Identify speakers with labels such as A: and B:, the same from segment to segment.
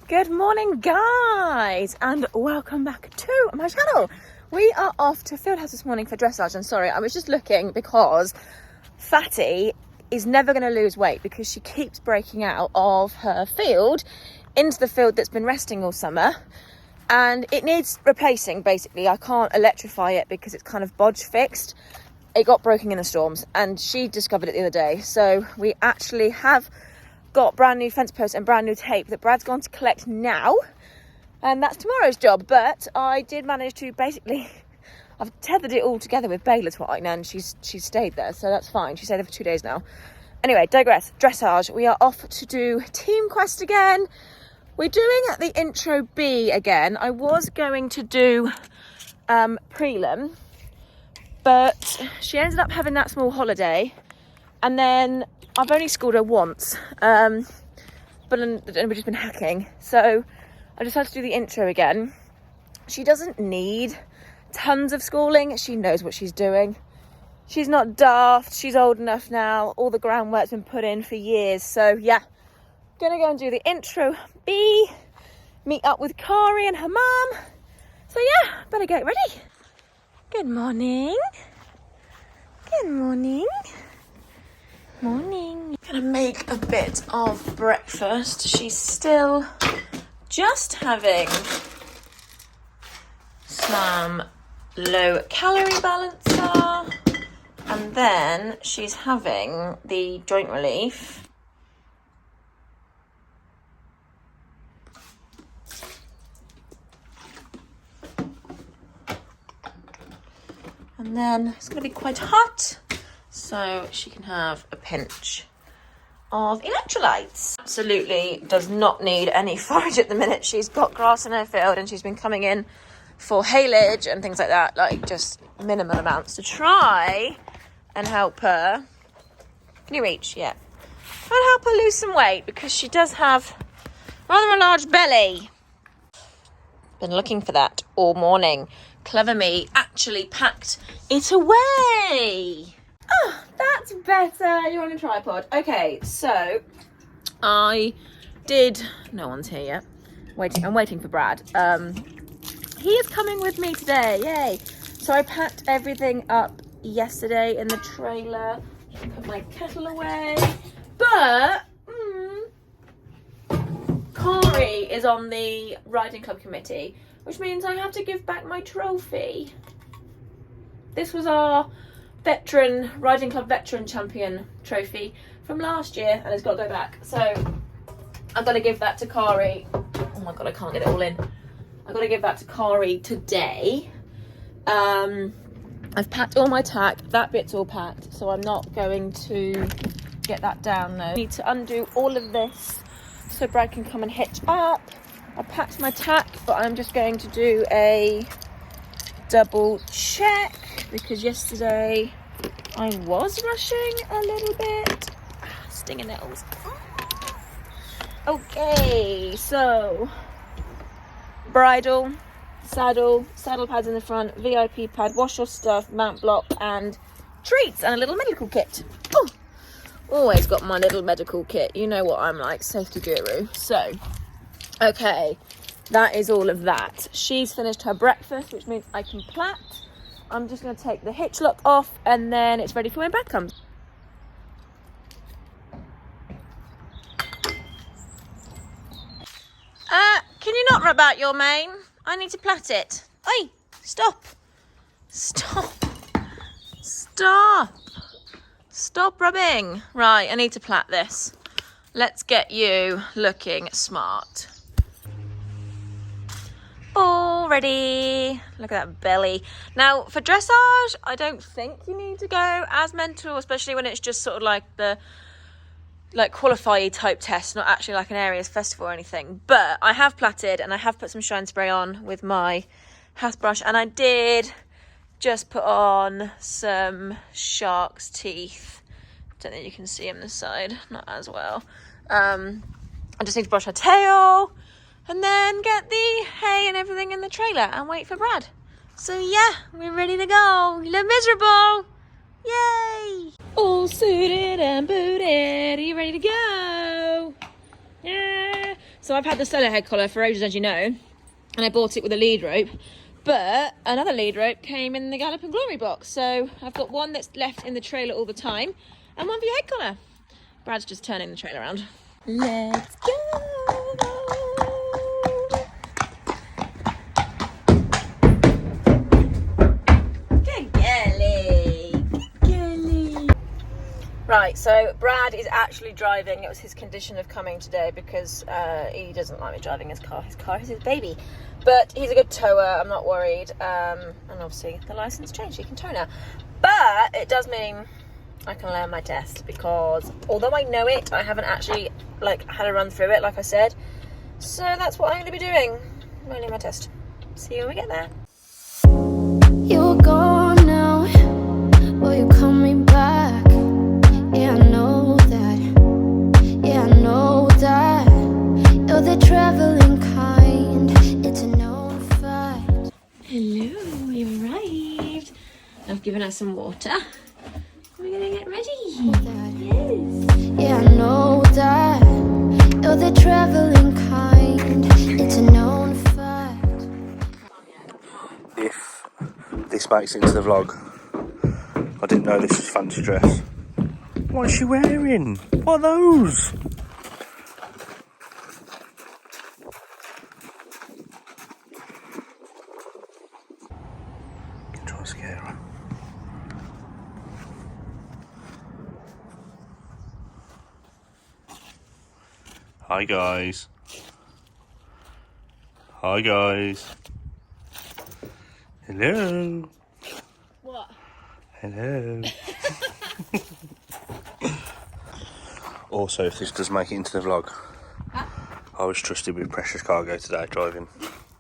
A: Good morning, guys, and welcome back to my channel. We are off to Fieldhouse this morning for dressage. And sorry, I was just looking because Fatty is never going to lose weight because she keeps breaking out of her field into the field that's been resting all summer, and it needs replacing. Basically, I can't electrify it because it's kind of bodge fixed. It got broken in the storms, and she discovered it the other day. So we actually have got brand new fence posts and brand new tape that Brad's gone to collect now, and that's tomorrow's job. But I did manage to I've tethered it all together with baler twine, and she's stayed there, so that's fine. She stayed there for 2 days now. Anyway, digress. Dressage. We are off to do Team Quest again. We're doing the intro B again. I was going to do prelim, but she ended up having that small holiday, and then I've only schooled her once, but we've just been hacking. So I decided to do the intro again. She doesn't need tons of schooling. She knows what she's doing. She's not daft. She's old enough now. All the groundwork's been put in for years. So yeah, gonna go and do the intro B, meet up with Kari and her mum. So yeah, better get ready. Good morning. Good morning. Morning. Gonna make a bit of breakfast. She's still just having some low calorie balancer, and then she's having the joint relief. And then it's gonna be quite hot, so she can have a pinch of electrolytes. Absolutely does not need any forage at the minute. She's got grass in her field, and she's been coming in for haylage and things like that, like just minimal amounts to try and help her. Can you reach? Yeah. Try and help her lose some weight because she does have rather a large belly. Been looking for that all morning. Clever me actually packed it away. Oh, that's better. You're on a tripod. Okay, so I did. No one's here yet. I'm waiting for Brad. He is coming with me today. Yay! So I packed everything up yesterday in the trailer. Put my kettle away. But Kari is on the riding club committee, which means I have to give back my trophy. This was our riding club veteran champion trophy from last year, and it's got to go back. So I've got to give that to Kari. Oh my god, I can't get it all in. I've got to give that to Kari today. I've packed all my tack. That bit's all packed, so I'm not going to get that down though. I need to undo all of this so Brad can come and hitch up. I packed my tack, but I'm just going to do a double check because yesterday I was rushing a little bit. Stinging nettles. Okay, so bridle, saddle pads in the front, VIP pad, wash your stuff, mount block, and treats, and a little medical kit. Oh, always got my little medical kit. You know what I'm like, safety guru. So, okay, that is all of that. She's finished her breakfast, which means I can plait. I'm just going to take the hitch lock off, and then it's ready for when Brad comes. Can you not rub out your mane? I need to plait it. Oi, stop. Stop. Stop. Stop rubbing. Right, I need to plait this. Let's get you looking smart. All ready. Look at that belly. Now, for dressage, I don't think you need to go as mental, especially when it's just sort of like the qualify type test, not actually like an areas festival or anything. But I have plaited, and I have put some shine spray on with my hath brush, and I did just put on some shark's teeth. Don't think you can see them this side, not as well. I just need to brush her tail and then get the hay and everything in the trailer and wait for Brad. So yeah, we're ready to go. You look miserable. Yay! All suited and booted. Are you ready to go? Yeah. So I've had the solo head collar for ages, as you know, and I bought it with a lead rope. But another lead rope came in the Gallop and Glory box. So I've got one that's left in the trailer all the time and one for your head collar. Brad's just turning the trailer around. Let's go! Good girly! Good girly! Right, so Brad is actually driving. It was his condition of coming today because he doesn't like me driving his car. His car is his baby. But he's a good tower, I'm not worried. And obviously the license changed, he can tow now. But it does mean I can learn my test because although I know it, I haven't actually had a run through it, like I said. So that's what I'm going to be doing, learning my test. See you when we get there.
B: You're gone now, will you call me back? Yeah, I know that. Yeah, I know that. You're the traveling kind. It's a known fact.
A: Hello, you arrived. I've given her some water. We're gonna get ready. Yes.
B: Yeah, I know that. You're the traveling kind. It's a known fact.
C: If this makes it into the vlog, I didn't know this was fancy dress. What is she wearing? What are those? Try to scare her. Hi guys. Hi guys. Hello.
A: What?
C: Hello. Also, if this does make it into the vlog,
A: Huh?
C: I was trusted with precious cargo today, driving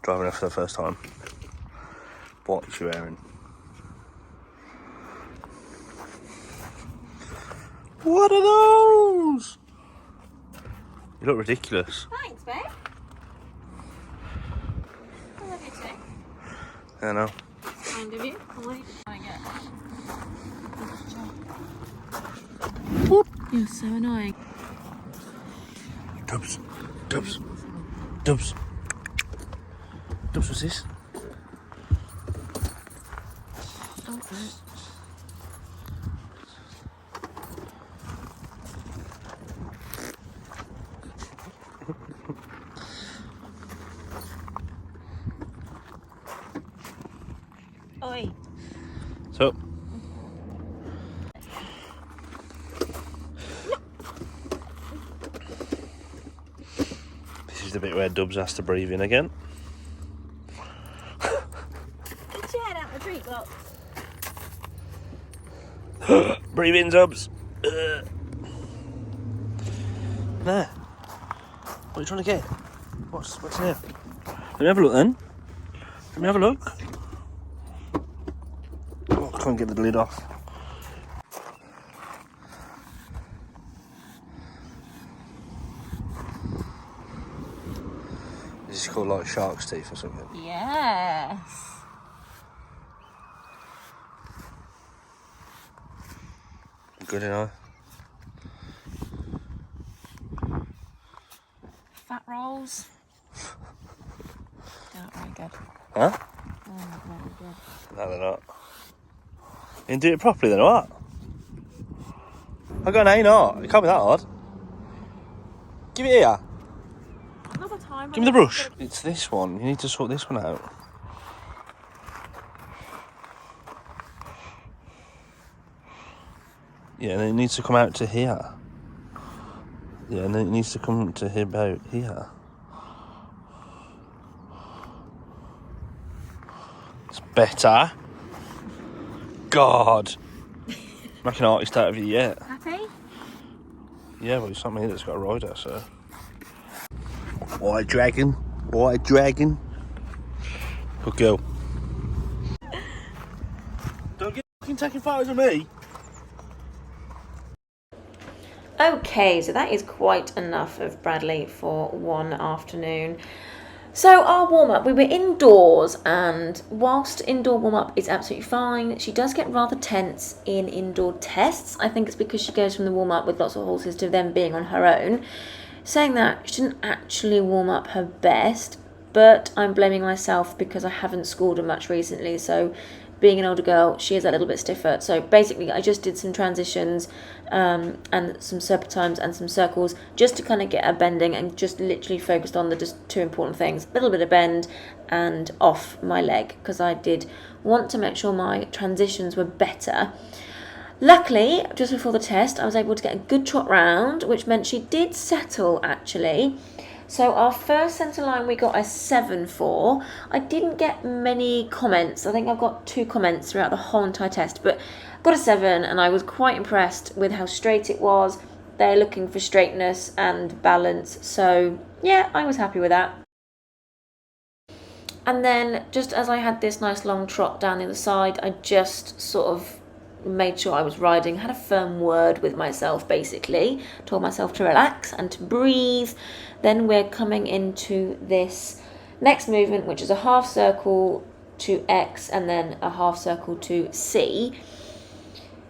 C: her for the first time. What is she wearing? What are those? You look ridiculous.
A: Thanks, babe. I love you too.
C: I know.
A: Kind of you. I get.
C: Whoop.
A: You're so annoying.
C: Dubs. Dubs. Dubs. Dubs, what's this?
A: Oi.
C: So. This is the bit where Dubs has to breathe in again.
A: Get your head out the treat box.
C: Breathe in, Dubs. There. What are you trying to get? What's in here? Let me have a look then. Let me have a look. Oh, I can't get the lid off. This is called like shark's teeth or something.
A: Yes.
C: Good enough.
A: Fat rolls. They're not very good.
C: Huh?
A: They're not very good.
C: No, they're not. You didn't do it properly then, or what? I got an A0. It can't be that hard. Give it here.
A: Another time.
C: Give me the brush. It's this one. You need to sort this one out. Yeah, and then it needs to come out to here. Yeah, and then it needs to come to about here. It's better. God. Make an artist out of you yet.
A: Happy?
C: Yeah, well, it's not me that's got a rider, so. White dragon. White dragon. Good girl. Don't get fucking taking photos of me.
A: Okay, so that is quite enough of Bradley for one afternoon. So our warm-up, we were indoors, and whilst indoor warm-up is absolutely fine, she does get rather tense in indoor tests. I think it's because she goes from the warm-up with lots of horses to them being on her own. Saying that, she didn't actually warm up her best, but I'm blaming myself because I haven't schooled her much recently, so being an older girl, she is a little bit stiffer. So basically, I just did some transitions and some serpentines and some circles just to kind of get her bending, and just literally focused on the just two important things: a little bit of bend and off my leg, because I did want to make sure my transitions were better. Luckily, just before the test, I was able to get a good trot round, which meant she did settle actually. So our first centre line we got a 7 for. I didn't get many comments. I think I've got 2 comments throughout the whole entire test, but got a 7, and I was quite impressed with how straight it was. They're looking for straightness and balance, so yeah, I was happy with that. And then just as I had this nice long trot down the other side, I just sort of made sure I was riding, had a firm word with myself basically, told myself to relax and to breathe. Then we're coming into this next movement, which is a half circle to X and then a half circle to C.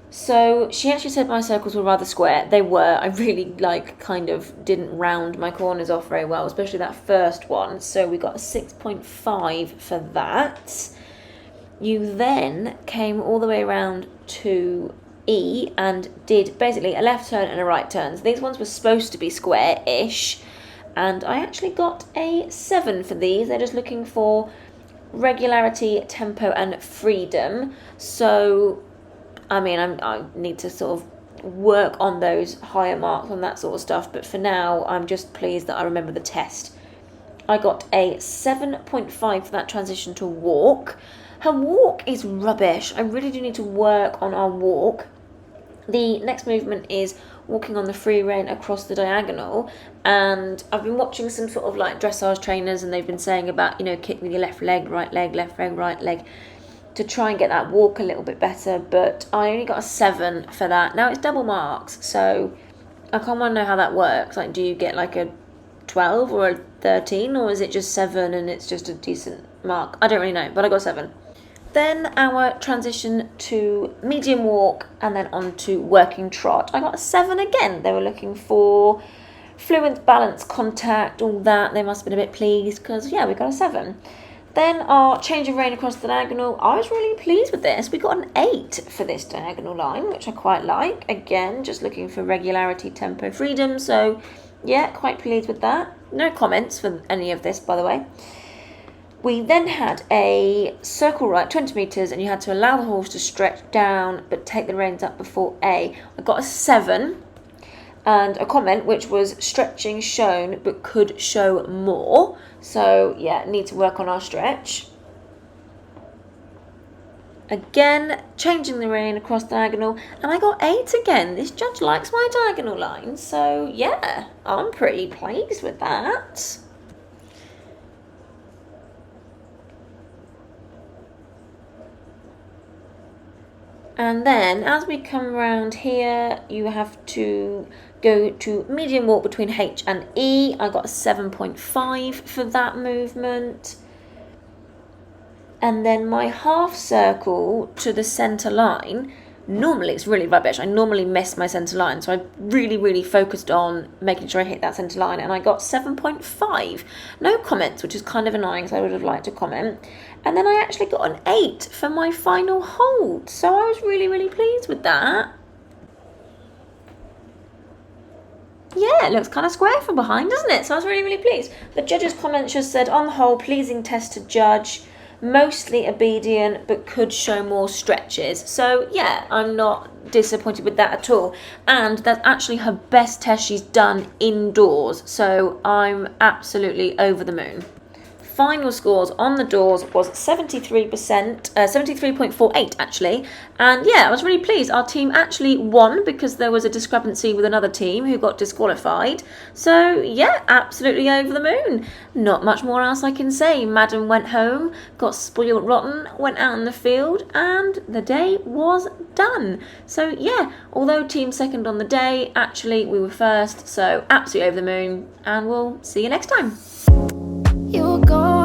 A: So she actually said my circles were rather square. They were. I really kind of didn't round my corners off very well, especially that first one. So we got a 6.5 for that. You then came all the way around to E and did basically a left turn and a right turn. So these ones were supposed to be square-ish, and I actually got a 7 for these. They're just looking for regularity, tempo and freedom. So I mean, I need to sort of work on those higher marks on that sort of stuff, but for now I'm just pleased that I remember the test. I got a 7.5 for that transition to walk. Her walk is rubbish. I really do need to work on our walk. The next movement is walking on the free rein across the diagonal, and I've been watching some sort of dressage trainers, and they've been saying about, kick with your left leg, right leg, left leg, right leg, to try and get that walk a little bit better, but I only got a 7 for that. Now it's double marks, so I kind of want to know how that works. Do you get a 12 or a 13, or is it just 7 and it's just a decent mark? I don't really know, but I got 7. Then our transition to medium walk and then on to working trot. I got a 7 again. They were looking for fluent balance, contact, all that. They must have been a bit pleased because, yeah, we got a 7. Then our change of rein across the diagonal. I was really pleased with this. We got an 8 for this diagonal line, which I quite like. Again, just looking for regularity, tempo, freedom. So, yeah, quite pleased with that. No comments for any of this, by the way. We then had a circle right, 20 metres, and you had to allow the horse to stretch down but take the reins up before A. I got a 7 and a comment which was stretching shown but could show more. So, yeah, need to work on our stretch. Again, changing the rein across diagonal, and I got 8 again. This judge likes my diagonal lines, so yeah, I'm pretty pleased with that. And then as we come around here, you have to go to medium walk between H and E. I got a 7.5 for that movement. And then my half circle to the centre line, normally it's really rubbish. I normally miss my centre line, so I really focused on making sure I hit that centre line, and I got 7.5. No comments, which is kind of annoying, so I would have liked to comment. And then I actually got an 8 for my final hold, so I was really pleased with that. Yeah, it looks kind of square from behind, doesn't it? So I was really pleased. The judges' comments just said, on the whole, pleasing test to judge. Mostly obedient, but could show more stretches. So yeah, I'm not disappointed with that at all. And that's actually her best test she's done indoors. So I'm absolutely over the moon. Final scores on the doors was 73%, 73.48 actually. And yeah, I was really pleased. Our team actually won because there was a discrepancy with another team who got disqualified. So yeah, absolutely over the moon. Not much more else I can say. Madam went home, got spoiled rotten, went out in the field, and the day was done. So yeah, although team second on the day, actually we were first. So absolutely over the moon, and we'll see you next time.
B: You were gone.